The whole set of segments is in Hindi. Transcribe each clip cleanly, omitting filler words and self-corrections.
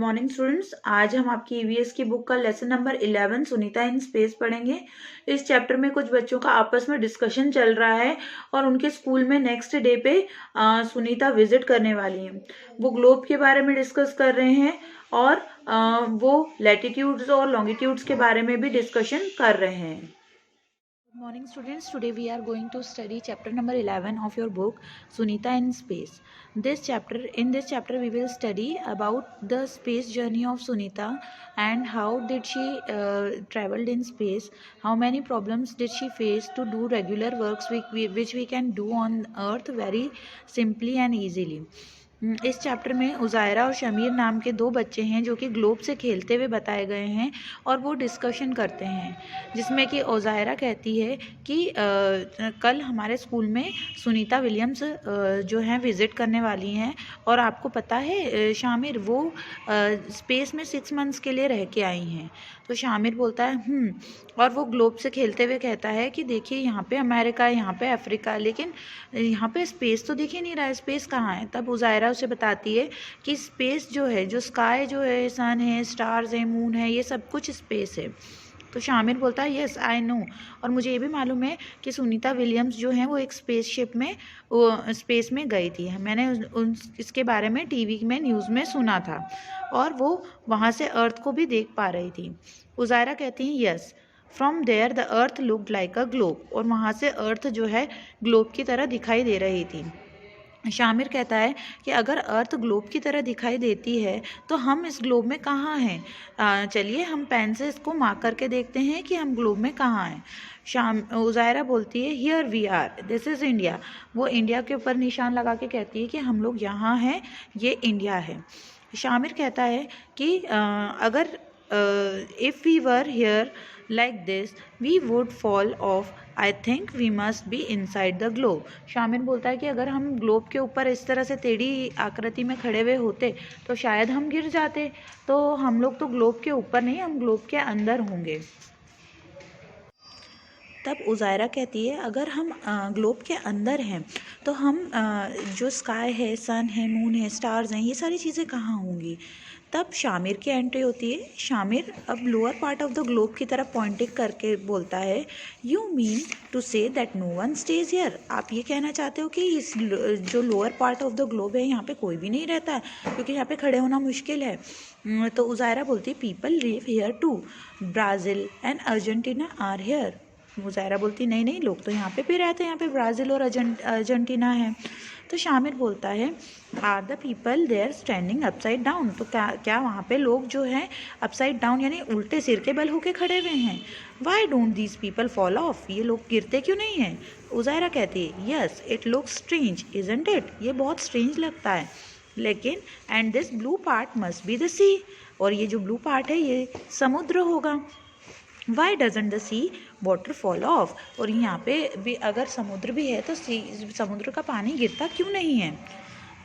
मॉर्निंग स्टूडेंट्स, आज हम आपकी ईवीएस की बुक का lesson number 11 Sunita in space पढ़ेंगे। इस चैप्टर में कुछ बच्चों का आपस में डिस्कशन चल रहा है और उनके स्कूल में नेक्स्ट डे पे सुनीता विजिट करने वाली है। वो ग्लोब के बारे में डिस्कस कर रहे हैं और वो लैटिट्यूड्स और लॉन्गिट्यूड्स के बारे में भी डिस्कशन कर रहे हैं। Good morning students, today we are going to study chapter number 11 of your book Sunita in Space. In this chapter we will study about the space journey of Sunita and how did she traveled in space, how many problems did she face to do regular works which we can do on earth very simply and easily. इस चैप्टर में उज़ायरा और शमीर नाम के दो बच्चे हैं जो कि ग्लोब से खेलते हुए बताए गए हैं और वो डिस्कशन करते हैं, जिसमें कि उज़ायरा कहती है कि कल हमारे स्कूल में सुनीता विलियम्स जो हैं विज़िट करने वाली हैं और आपको पता है शामिर वो स्पेस में 6 मंथ्स के लिए रह के आई हैं। तो शामिर बोलता है और वो ग्लोब से खेलते हुए कहता है कि देखिए यहाँ पे अमेरिका है, यहाँ पे अफ्रीका, लेकिन यहाँ पे स्पेस तो दिख ही नहीं रहा है, स्पेस कहाँ है। तब उज़ायरा उसे बताती है कि स्पेस जो है, जो स्काई जो है, सन है, स्टार्स है, मून है, ये सब कुछ स्पेस है। तो शामिर बोलता है यस आई नो, और मुझे ये भी मालूम है कि सुनीता विलियम्स जो हैं वो एक स्पेसशिप में स्पेस में गई थी। मैंने इसके बारे में टीवी में न्यूज़ में सुना था और वो वहाँ से अर्थ को भी देख पा रही थी। उज़ायरा कहती हैं yes, from there the earth looked like a globe, और वहाँ से अर्थ जो है ग्लोब की तरह दिखाई दे रही थी। शामिर कहता है कि अगर अर्थ ग्लोब की तरह दिखाई देती है तो हम इस ग्लोब में कहाँ हैं। चलिए हम पेन से इसको मार्क करके देखते हैं कि हम ग्लोब में कहाँ हैं। उज़ायरा बोलती है here we are, this is India. वो इंडिया के ऊपर निशान लगा के कहती है कि हम लोग यहाँ हैं, ये इंडिया है। शामिर कहता है कि अगर if we were here like this we would fall off. I think we must be inside the globe. Shamir बोलता है कि अगर हम ग्लोब के ऊपर इस तरह से टेढ़ी आकृति में खड़े हुए होते तो शायद हम गिर जाते। तो हम लोग तो ग्लोब के ऊपर नहीं, हम ग्लोब के अंदर होंगे। तब उज़ायरा कहती है अगर हम ग्लोब के अंदर हैं तो हम जो स्काई है, सन है, मून है, स्टार्स हैं, ये सारी चीज़ें कहाँ होंगी। तब शामिर की एंट्री होती है। शामिर अब lower part of the globe की तरफ पॉइंटिंग करके बोलता है you mean to say that no one stays here. आप ये कहना चाहते हो कि इस जो lower part of the globe है यहाँ पे कोई भी नहीं रहता है, क्योंकि यहाँ पे खड़े होना मुश्किल है। तो उज़ायरा बोलती है people live here too, Brazil and Argentina are here. Uzaira बोलती नहीं नहीं, लोग तो यहाँ पे भी रहते हैं, यहाँ पे ब्राज़ील और अर्जेंटीना है। तो शामिर बोलता है are the people there standing upside down. तो क्या वहाँ पे लोग जो हैं अपसाइड डाउन यानी उल्टे सिर के बल होके खड़े हुए हैं। Why don't these people fall off, ये लोग गिरते क्यों नहीं हैं। उज़ायरा कहती है yes it looks strange isn't it, ये बहुत स्ट्रेंज लगता है, लेकिन and this blue part must be the sea, और ये जो ब्लू पार्ट है ये समुद्र होगा। Why doesn't the sea water fall off, और यहाँ पे भी अगर समुद्र भी है तो समुद्र का पानी गिरता क्यों नहीं है।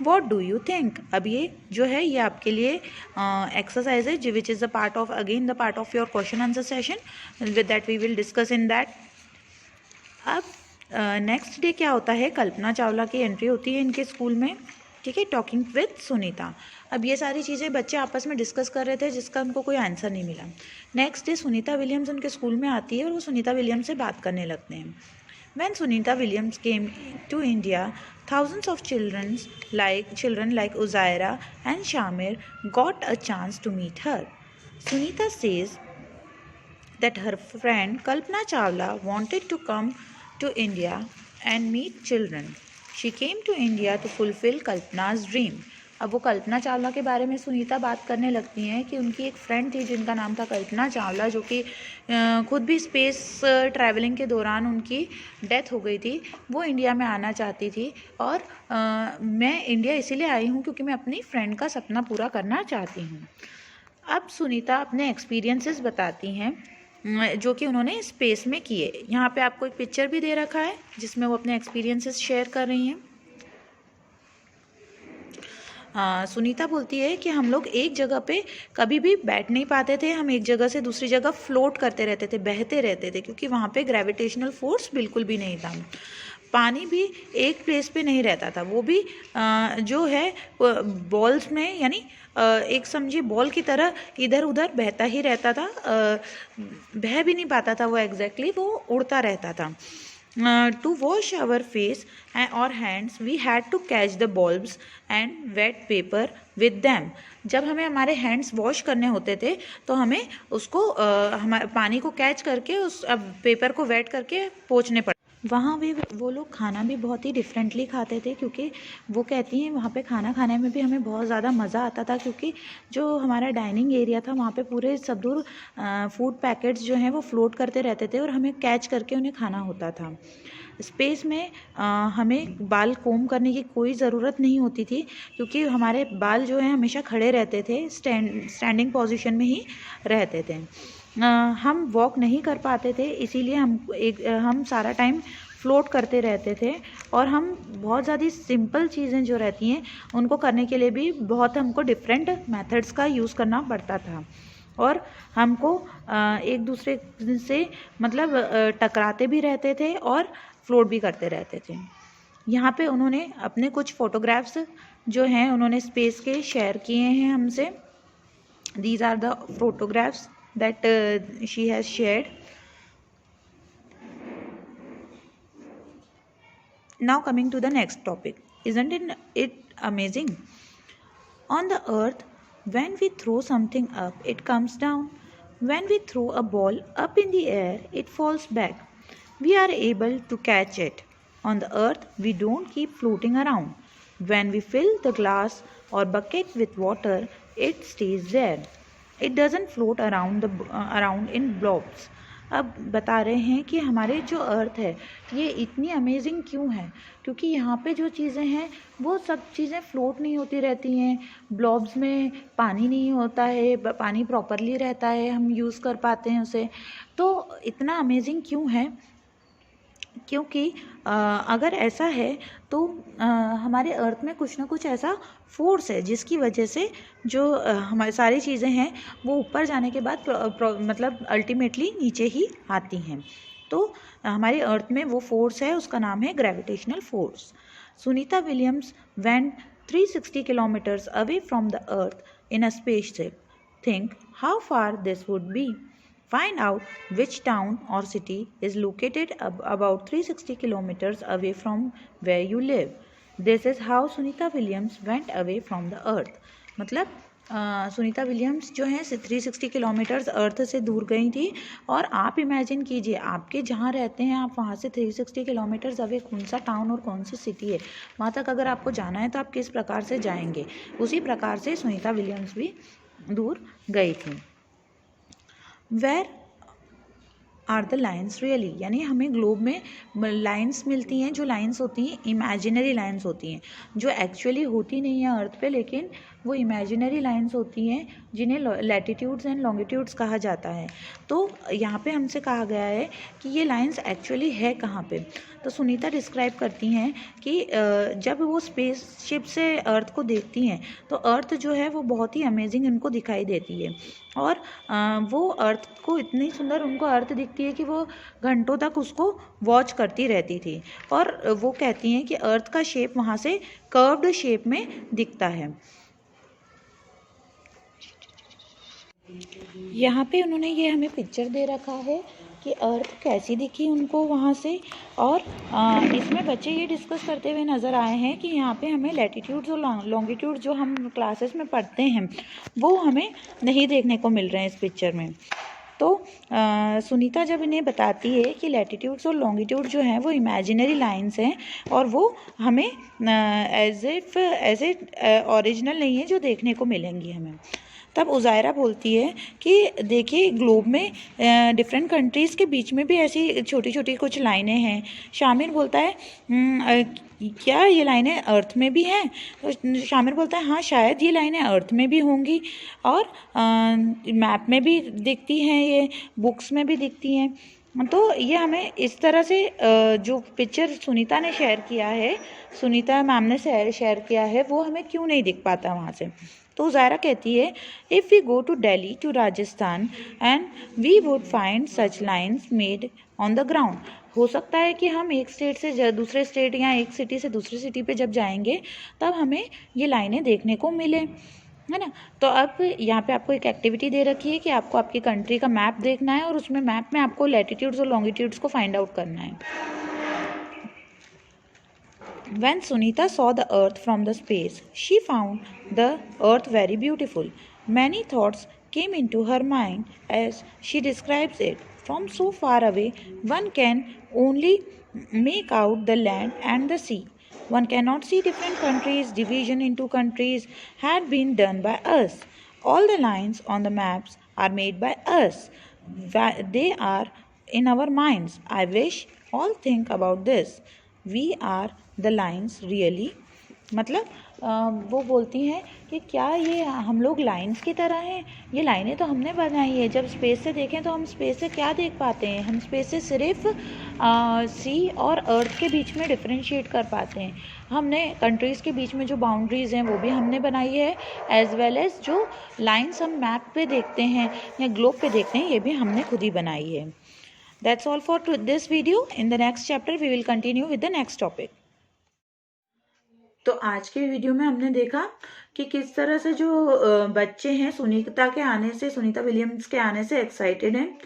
What do you think. अब ये जो है ये आपके लिए एक्सरसाइज है which is the part of again the part of your question answer session with that we will discuss in that. अब नेक्स्ट डे क्या होता है, कल्पना चावला की एंट्री होती है इनके स्कूल में, ठीक है, टॉकिंग विद सुनीता। अब ये सारी चीज़ें बच्चे आपस में डिस्कस कर रहे थे जिसका उनको कोई आंसर नहीं मिला। नेक्स्ट डे सुनीता विलियम्स उनके स्कूल में आती है और वो सुनीता विलियम्स से बात करने लगते हैं। When Sunita Williams came to India, thousands of children like Uzaira and Shamir got a chance to meet her. Sunita says that her friend Kalpana Chawla wanted to come to India and meet children. She came to India to fulfill Kalpana's dream. अब वो कल्पना चावला के बारे में सुनीता बात करने लगती हैं कि उनकी एक फ्रेंड थी जिनका नाम था कल्पना चावला, जो कि खुद भी स्पेस ट्रैवलिंग के दौरान उनकी डेथ हो गई थी। वो इंडिया में आना चाहती थी और मैं इंडिया इसीलिए आई हूँ क्योंकि मैं अपनी फ्रेंड का सपना पूरा करना चाहती हूँ। अब सुनीता अपने एक्सपीरियंसेस बताती हैं जो कि उन्होंने स्पेस में किए। यहाँ पे आपको एक पिक्चर भी दे रखा है जिसमें वो अपने एक्सपीरियंसेस शेयर कर रही हैं। सुनीता बोलती है कि हम लोग एक जगह पे कभी भी बैठ नहीं पाते थे, हम एक जगह से दूसरी जगह फ्लोट करते रहते थे, बहते रहते थे, क्योंकि वहाँ पे ग्रेविटेशनल फोर्स बिल्कुल भी नहीं था। पानी भी एक प्लेस पे नहीं रहता था, वो भी जो है बॉल्स में यानी एक समझिए बॉल की तरह इधर उधर बहता ही रहता था, बह भी नहीं पाता था वो एग्जैक्टली, वो उड़ता रहता था। टू वॉश आवर फेस और hands we had to catch the blobs and wet paper with them. जब हमें हमारे हैंड्स वॉश करने होते थे तो हमें उसको हमारे पानी को कैच करके उस पेपर को वेट करके पोंछने पड़ते। वहाँ भी वो लोग खाना भी बहुत ही डिफरेंटली खाते थे, क्योंकि वो कहती हैं वहाँ पे खाना खाने में भी हमें बहुत ज़्यादा मज़ा आता था, क्योंकि जो हमारा डाइनिंग एरिया था वहाँ पे पूरे सब दूर फूड पैकेट्स जो हैं वो फ्लोट करते रहते थे और हमें कैच करके उन्हें खाना होता था। स्पेस में हमें बाल कोम करने की कोई ज़रूरत नहीं होती थी, क्योंकि हमारे बाल जो हैं हमेशा खड़े रहते थे, स्टैंडिंग पोजीशन में ही रहते थे। हम वॉक नहीं कर पाते थे, इसीलिए हम सारा टाइम फ्लोट करते रहते थे, और हम बहुत ज़्यादा सिंपल चीज़ें जो रहती हैं उनको करने के लिए भी बहुत हमको डिफरेंट मेथड्स का यूज़ करना पड़ता था, और हमको एक दूसरे से मतलब टकराते भी रहते थे और फ्लोट भी करते रहते थे। यहाँ पे उन्होंने अपने कुछ फ़ोटोग्राफ्स जो हैं उन्होंने स्पेस के शेयर किए हैं हमसे। These are the photographs that she has shared. Now coming to the next topic, isn't it amazing? On the earth, when we throw something up, it comes down. When we throw a ball up in the air, it falls back. We are able to catch it. On the earth, we don't keep floating around. When we fill the glass or bucket with water, it stays there. It doesn't float around in blobs. अब बता रहे हैं कि हमारे जो अर्थ है ये इतनी अमेजिंग क्यों है, क्योंकि यहाँ पे जो चीज़ें हैं वो सब चीज़ें फ्लोट नहीं होती रहती हैं। ब्लॉब्स में पानी नहीं होता है, पानी प्रॉपरली रहता है, हम यूज़ कर पाते हैं उसे। तो इतना अमेजिंग क्यों है, क्योंकि अगर ऐसा है तो हमारे अर्थ में कुछ ना कुछ ऐसा फोर्स है जिसकी वजह से जो हमारी सारी चीज़ें हैं वो ऊपर जाने के बाद मतलब अल्टीमेटली नीचे ही आती हैं। तो हमारे अर्थ में वो फोर्स है, उसका नाम है gravitational force. Sunita Williams went 360 kilometers away from the earth in a spaceship. Think how far this would be. Find out which town or city is located about 360 kilometers away from where you live. This is how Sunita Williams went away from the earth. मतलब सुनीता विलियम्स जो हैं 360 किलोमीटर्स अर्थ से दूर गई थी, और आप इमेजिन कीजिए आपके जहाँ रहते हैं आप वहाँ से 360 किलोमीटर्स अवे कौन सा टाउन और कौन सी सिटी है, वहाँ तक अगर आपको जाना है तो आप किस प्रकार से जाएंगे। उसी प्रकार से सुनीता विलियम्स भी दूर गई थी। Where are the lines really, यानी हमें ग्लोब में लाइन्स मिलती हैं, जो लाइन्स होती हैं इमेजिनरी लाइन्स होती हैं, जो एक्चुअली होती नहीं है अर्थ पे, लेकिन वो इमेजिनरी लाइन्स होती हैं जिन्हें लैटिट्यूड्स एंड लॉन्गिट्यूड्स कहा जाता है। तो यहाँ पे हमसे कहा गया है कि ये लाइन्स एक्चुअली है कहाँ पे। तो सुनीता डिस्क्राइब करती हैं कि जब वो स्पेसशिप से अर्थ को देखती हैं तो अर्थ जो है वो बहुत ही अमेजिंग उनको दिखाई देती है, और वो अर्थ को इतनी सुंदर उनको अर्थ दिखती है कि वो घंटों तक उसको वॉच करती रहती थी, और वो कहती हैं कि अर्थ का शेप वहाँ से कर्व्ड शेप में दिखता है। यहाँ पे उन्होंने ये हमें पिक्चर दे रखा है कि अर्थ कैसी दिखी उनको वहाँ से, और इसमें बच्चे ये डिस्कस करते हुए नज़र आए हैं कि यहाँ पे हमें लैटिट्यूड्स और लॉन्गिट्यूड्स जो हम क्लासेस में पढ़ते हैं वो हमें नहीं देखने को मिल रहे हैं इस पिक्चर में। तो सुनीता जब इन्हें बताती है कि लैटिट्यूड्स और लॉन्गिट्यूड जो हैं वो इमेजिनरी लाइंस हैं और वो हमें एज ए ओरिजिनल नहीं है जो देखने को मिलेंगी हमें, तब उज़ायरा बोलती है कि देखिए ग्लोब में डिफरेंट कंट्रीज़ के बीच में भी ऐसी छोटी छोटी कुछ लाइनें हैं। शामिर बोलता है क्या ये लाइनें अर्थ में भी हैं? तो शामिर बोलता है हाँ शायद ये लाइनें अर्थ में भी होंगी, और मैप में भी दिखती हैं, ये बुक्स में भी दिखती हैं। तो ये हमें इस तरह से जो पिक्चर सुनीता ने शेयर किया है, सुनीता मैम ने शेयर किया है, वो हमें क्यों नहीं दिख पाता वहाँ से। तो ज़ायरा कहती है if we go to Delhi to Rajasthan and we would find such lines made on the ground. हो सकता है कि हम एक स्टेट से दूसरे स्टेट या एक सिटी से दूसरी सिटी पे जब जाएंगे तब हमें ये लाइनें देखने को मिले। है ना। तो अब यहाँ पे आपको एक एक्टिविटी दे रखी है कि आपको आपकी कंट्री का मैप देखना है और उसमें मैप में आपको लैटिट्यूड्स और लॉन्गिट्यूड्स को फाइंड आउट करना है। When Sunita saw the earth from the space, she found the earth very beautiful. Many thoughts came into her mind as she describes it. From so far away, one can only make out the land and the sea. One cannot see different countries. Division into countries had been done by us. All the lines on the maps are made by us. They are in our minds. I wish all think about this. We are the lines really, मतलब वो बोलती हैं कि क्या ये हम लोग लाइन्स की तरह हैं, ये लाइनें तो हमने बनाई है। जब स्पेस से देखें तो हम स्पेस से क्या देख पाते हैं, हम स्पेस से सिर्फ सी और अर्थ के बीच में डिफ्रेंशिएट कर पाते हैं। हमने कंट्रीज़ के बीच में जो बाउंड्रीज़ हैं वो भी हमने बनाई है, एज़ वेल एज़ जो लाइन्स हम मैप पे देखते हैं या ग्लोब पे देखते हैं ये भी हमने खुद ही बनाई है। That's all for this video. In the next chapter, we will continue with the next topic. तो आज के वीडियो में हमने देखा कि किस तरह से जो बच्चे हैं सुनीता के आने से, सुनीता विलियम्स के आने से एक्साइटेड हैं,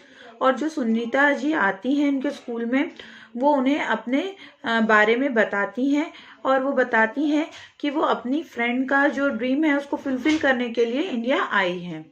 और जो सुनीता जी आती हैं इनके स्कूल में वो उन्हें अपने बारे में बताती हैं और वो बताती हैं कि वो अपनी फ्रेंड का जो ड्रीम है उसको फुलफिल करने के लिए इंडिया आई हैं।